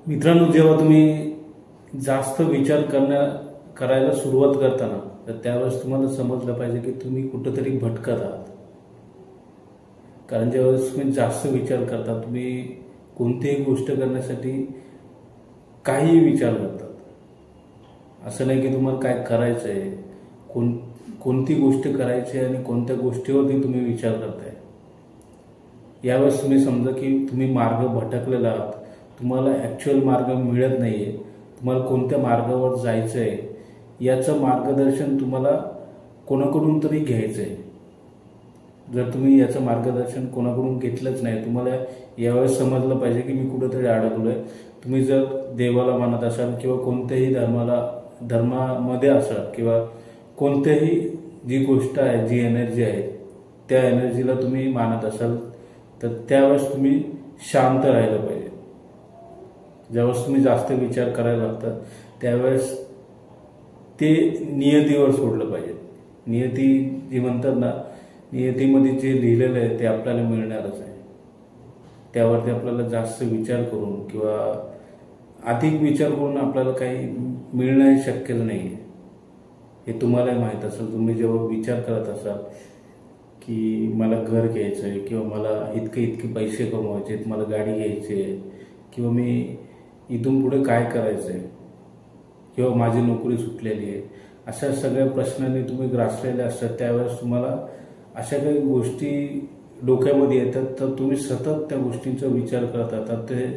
मित्रांनो, जेव्हा तुम्ही जास्त विचार करायला सुरुवात करता ना, तर त्यावेळेस तुम्हाला समजलं पाहिजे की तुम्ही कुठेतरी भटकत आहात. कारण ज्यावेळेस तुम्ही जास्त विचार करता, तुम्ही कोणतीही गोष्ट करण्यासाठी काहीही विचार करतात. असं नाही की तुम्हाला काय करायचं आहे, कोणती गोष्ट करायची आहे आणि कोणत्या गोष्टीवरती तुम्ही विचार करताय. यावेळेस तुम्ही समजा की तुम्ही मार्ग भटकलेला आहात, तुम्हाला ॲक्च्युअल मार्ग मिळत नाही आहे, तुम्हाला कोणत्या मार्गावर जायचं आहे याचं मार्गदर्शन तुम्हाला कोणाकडून तरी घ्यायचं आहे. जर तुम्ही याचं मार्गदर्शन कोणाकडून घेतलंच नाही, तुम्हाला यावेळेस समजलं पाहिजे की मी कुठेतरी अडकलो आहे. तुम्ही जर देवाला मानत असाल किंवा कोणत्याही धर्मामध्ये असाल किंवा कोणत्याही जी गोष्ट आहे, जी एनर्जी आहे, त्या एनर्जीला तुम्ही मानत असाल, तर त्यावेळेस तुम्ही शांत राहिलं पाहिजे. ज्यावेळेस तुम्ही जास्त विचार करायला लागतात त्यावेळेस ते नियतीवर सोडलं पाहिजे. नियती जी म्हणतात ना, नियतीमध्ये जे लिहिलेलं आहे ते आपल्याला मिळणारच आहे. त्यावरती आपल्याला जास्त विचार करून किंवा अधिक विचार करून आपल्याला काही मिळणं शक्यच नाही आहे. हे तुम्हालाही माहीत असेल. तुम्ही जेव्हा विचार करत असाल की मला घर घ्यायचं आहे किंवा मला इतके पैसे कमवायचे आहेत, मला गाडी घ्यायची आहे किंवा मी इथून पुढे काय करायचं आहे किंवा माझी नोकरी सुटलेली आहे, अशा सगळ्या प्रश्नांनी तुम्ही ग्रासलेले असतात. त्यावेळेस तुम्हाला अशा काही गोष्टी डोक्यामध्ये येतात, तर तुम्ही सतत त्या गोष्टींचा विचार करत राहतात. ते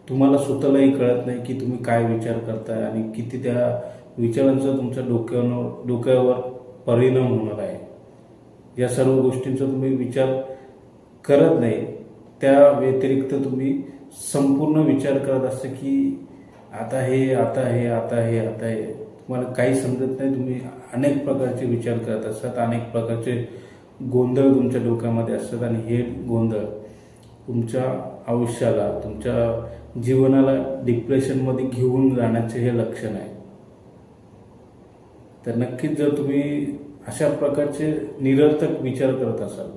तुम्हाला स्वतःलाही कळत नाही की तुम्ही काय विचार करताय आणि किती त्या विचारांचा तुमच्या डोक्यावर परिणाम होणार आहे. या सर्व गोष्टींचा तुम्ही विचार करत नाही. त्या व्यतिरिक्त तुम्ही संपूर्ण विचार करत असता की आता हे. तुम्हाला काही समजत नाही. तुम्ही अनेक प्रकारचे विचार करत असतात, अनेक प्रकारचे गोंधळ तुमच्या डोक्यामध्ये असतात आणि हे गोंधळ तुमच्या आयुष्याला, तुमच्या जीवनाला डिप्रेशनमध्ये घेऊन जाण्याचे हे लक्षण आहे. तर नक्कीच जर तुम्ही अशा प्रकारचे निरर्थक विचार करत असाल,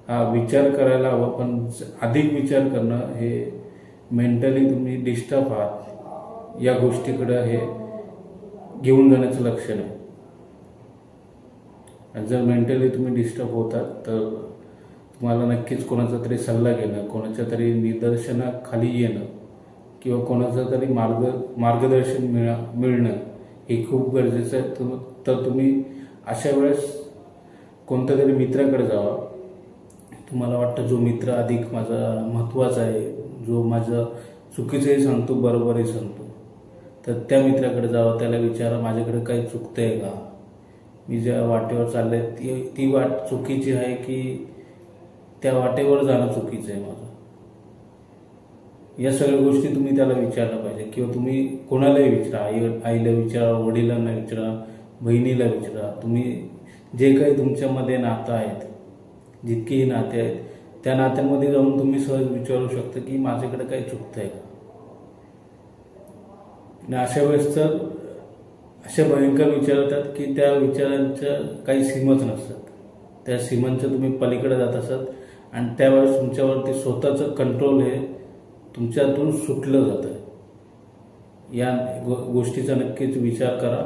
हा विचार करायला हवा, पण अधिक विचार करणं हे मेंटली तुम्ही डिस्टर्ब आहात या गोष्टीकडे हे घेऊन जाण्याचं लक्षण आहे. आणि जर मेंटली तुम्ही डिस्टर्ब होतात तर तुम्हाला नक्कीच कोणाचा तरी सल्ला घेणं, कोणाच्या तरी निदर्शनाखाली येणं किंवा कोणाचं तरी मार्गदर्शन मिळणं हे खूप गरजेचं आहे. तर तुम्ही अशा वेळेस कोणत्या तरी मित्राकडे जावा. तुम्हाला वाटतं जो मित्र अधिक माझा महत्त्वाचा आहे, जो माझं चुकीचंही सांगतो बरोबरही सांगतो, तर त्या मित्राकडे जावं. त्याला विचारा, माझ्याकडे काही चुकतंय का, मी ज्या वाटेवर चाललंय ती वाट चुकीची आहे की त्या वाटेवर जाणं चुकीचं आहे माझं. या सगळ्या गोष्टी तुम्ही त्याला विचारलं पाहिजे. किंवा तुम्ही कोणालाही विचारा, आईला विचारा, वडिलांना विचारा, बहिणीला विचारा. तुम्ही जे काही तुमच्यामध्ये नातं आहेत, जितकेही नाते आहेत, त्या नात्यांमध्ये जाऊन तुम्ही सहज विचारू शकता की माझ्याकडे काही चुकतंय का. आणि अशा वेळेस तर अशा भयंकर विचार येतात की त्या विचारांच्या काही सीमाच नसतात. त्या सीमांच्या तुम्ही पलीकडे जात असतात आणि त्यावेळेस तुमच्यावरती स्वतःचं कंट्रोल हे तुमच्यातून सुटलं जातं. या गोष्टीचा नक्कीच विचार करा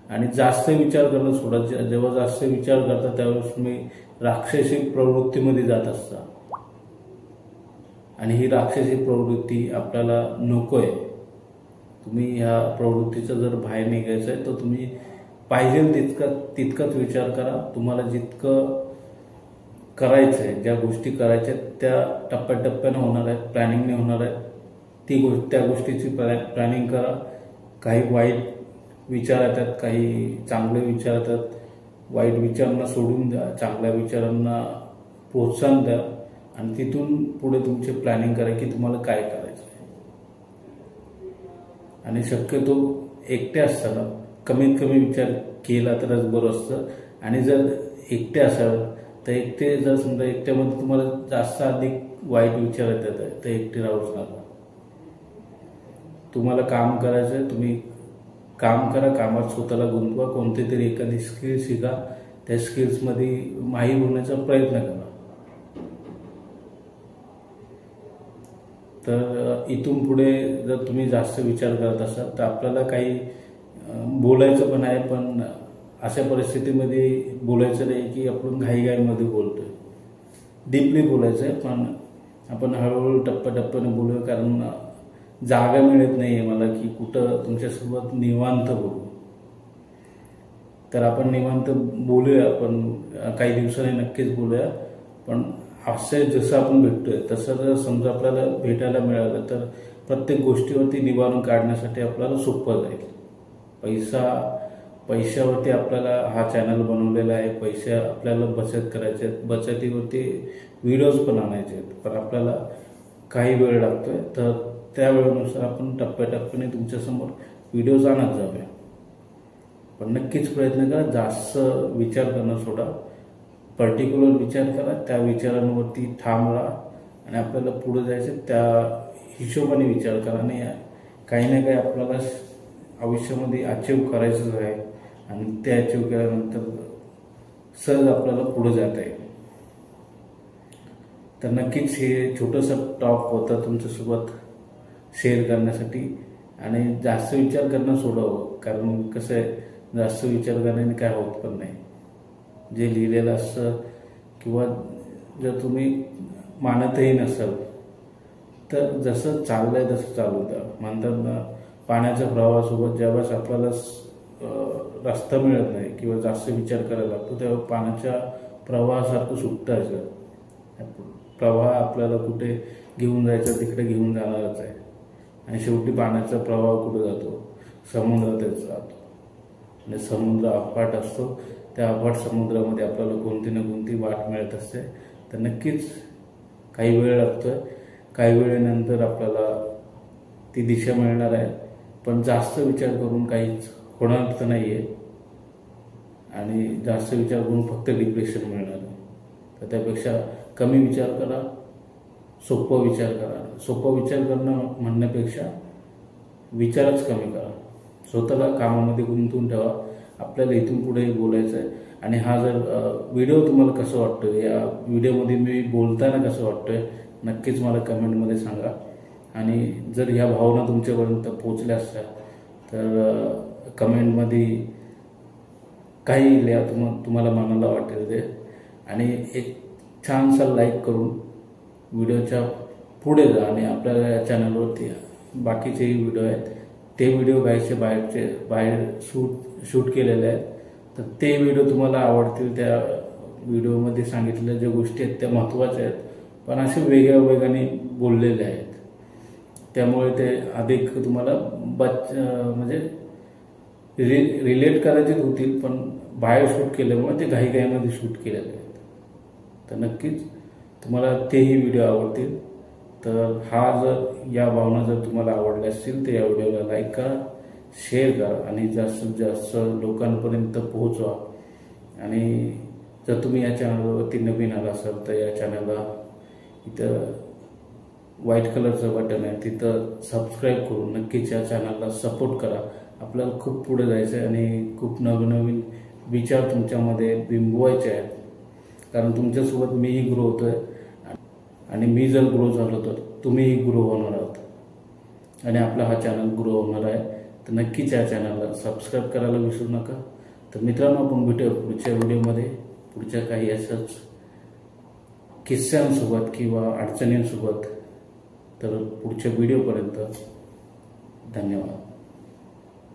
आणि जास्त विचार करणं सोडा. जेव्हा जास्त विचार करता त्यावेळेस तुम्ही राक्षसी प्रवृत्तीमध्ये जात असता आणि ही राक्षसी प्रवृत्ती आपल्याला नको आहे. तुम्ही ह्या प्रवृत्तीचा जर बाहेर निघायचं आहे तर तुम्ही पाहिजे तितकाच विचार करा. तुम्हाला जितकं करायचं आहे, ज्या गोष्टी करायच्या त्या टप्प्याटप्प्यानं होणार आहेत, प्लॅनिंगने होणार आहेत, त्या गोष्टीची प्लॅनिंग करा. काही वाईट विचार येतात, काही चांगले विचार येतात. वाईट विचारांना सोडून द्या, चांगल्या विचारांना प्रोत्साहन द्या आणि तिथून पुढे तुमची प्लॅनिंग करा की तुम्हाला काय करायचं आहे. आणि शक्यतो एकटे असताना कमीत कमी विचार केला तरच बरं असतं. आणि जर एकटे असाल तर जर समजा एकट्यामध्ये तुम्हाला जास्त अधिक वाईट विचार येतात तर एकटे राहूच नका. तुम्हाला काम करायचं आहे, तुम्ही काम करा, कामात स्वतःला गुंतवा, कोणती तरी एखादी स्किल शिका, त्या स्किल्समध्ये माहीर होण्याचा प्रयत्न करा. तर इथून पुढे जर तुम्ही जास्त विचार करत असाल तर आपल्याला काही बोलायचं पण आहे, पण अशा परिस्थितीमध्ये बोलायचं नाही की आपण घाईघाईमध्ये बोलतोय. डीपली बोलायचं आहे, पण आपण हळूहळू टप्प्याटप्प्याने बोलूया, कारण जागा मिळत नाही आहे मला की कुठं तुमच्यासोबत निवांत बोलू. तर आपण निवांत बोलूया, पण काही दिवसांनी नक्कीच बोलूया. पण असं जसं आपण भेटतोय तसं जर समजा आपल्याला भेटायला मिळालं तर प्रत्येक गोष्टीवरती निवारण काढण्यासाठी आपल्याला सोपं जाईल. पैशावरती आपल्याला हा चॅनल बनवलेला आहे. पैसे आपल्याला बचत करायचे आहेत, बचतीवरती व्हिडिओज पण आणायचे आहेत, पण आपल्याला काही वेळ लागतोय. तर त्या वेळेनुसार आपण टप्प्याटप्प्याने तुमच्यासमोर व्हिडिओज आणत जाऊया. पण नक्कीच प्रयत्न करा, जास्त विचार करणं सोडा. पर्टिक्युलर विचार करा, त्या विचारांवरती ठाम राहा आणि आपल्याला पुढे जायचं त्या हिशोबाने विचार करा. आणि काही ना काही आपल्याला आयुष्यामध्ये अचीव करायचंच आहे आणि ते अचीव केल्यानंतर सहज आपल्याला पुढे जाता येईल. तर नक्कीच हे छोटंसं टॉक होतं तुमच्यासोबत शेअर करण्यासाठी. आणि जास्त विचार करणं सोडावं, कारण कसं आहे, जास्त विचार करण्याने काय होत पण नाही. जे लिहिलेलं असतं किंवा जर तुम्ही मानतही नसाल तर जसं चाललंय तसं चालू द्या. म्हणतात ना, पाण्याच्या प्रवाहासोबत ज्यावेळेस आपल्याला रस्ता मिळत नाही किंवा जास्त विचार करायला लागतो, तेव्हा पाण्याच्या प्रवाहासारखं सुटायचं. प्रवाह आपल्याला कुठे घेऊन जायचं तिकडे घेऊन जाणारच आहे. आणि शेवटी पाण्याचा प्रवाह कुठे जातो? समुद्रातच जातो. आणि समुद्र अफाट असतो. त्या अफाट समुद्रामध्ये आपल्याला कोणती ना कोणती वाट मिळत असते. तर नक्कीच काही वेळ लागतोय, काही वेळेनंतर आपल्याला ती दिशा मिळणार आहे. पण जास्त विचार करून काहीच होणार तर नाही आहे, आणि जास्त विचार करून फक्त डिप्रेशन मिळणार आहे. तर त्यापेक्षा कमी विचार करा, सोपं विचार करा. सोपं विचार करणं म्हणण्यापेक्षा विचारच कमी करा. स्वतःला कामामध्ये गुंतवून ठेवा. आपल्याला इथून पुढे बोलायचं आहे. आणि हा जर व्हिडिओ तुम्हाला कसं वाटतोय, या व्हिडिओमध्ये मी बोलताना कसं वाटतोय, नक्कीच मला कमेंटमध्ये सांगा. आणि जर ह्या भावना तुमच्यापर्यंत पोहोचल्या असत्या तर कमेंटमध्ये काही लिहा, तुम्हाला मनाला वाटेल ते. आणि एक छानसा लाईक करून व्हिडिओच्या पुढे जा. आणि आपल्या या चॅनलवरती बाकीचेही व्हिडिओ आहेत, ते व्हिडिओ बाहेर शूट केलेले आहेत. तर ते व्हिडिओ तुम्हाला आवडतील. त्या व्हिडिओमध्ये सांगितलेल्या ज्या गोष्टी आहेत त्या महत्त्वाच्या आहेत, पण असे वेगळ्या वेगाने बोललेले आहेत. त्यामुळे ते अधिक तुम्हाला म्हणजे रिलेट करायचेच होतील, पण बाहेर शूट केल्यामुळे ते घाईघाईमध्ये शूट केलेले आहेत. तर नक्कीच तुम्हाला तेही व्हिडिओ आवडतील. तर या भावना जर तुम्हाला आवडल्या असतील तर या व्हिडिओला लाईक करा, शेअर करा आणि जास्तीत जास्त लोकांपर्यंत पोहोचवा. आणि जर तुम्ही या चॅनलवरती नवीन आला असाल तर या चॅनलला इथं व्हाईट कलरचं बटन आहे, तिथं सबस्क्राईब करून नक्कीच या चॅनलला सपोर्ट करा. आपल्याला खूप पुढे जायचं आहे आणि खूप नवनवीन विचार तुमच्यामध्ये बिंबवायचे आहेत. कारण तुमच्यासोबत मीही ग्रो होतोय, आणि मी जर ग्रो झालो तर तुम्हीही ग्रो होणार आहात आणि आपला हा चॅनल ग्रो होणार आहे. तर नक्कीच या चॅनलला सबस्क्राईब करायला विसरू नका. तर मित्रांनो, आपण भेटूया पुढच्या व्हिडिओमध्ये, पुढच्या काही असंच किस्स्यांसोबत किंवा अडचणींसोबत. तर पुढच्या व्हिडिओपर्यंत धन्यवाद.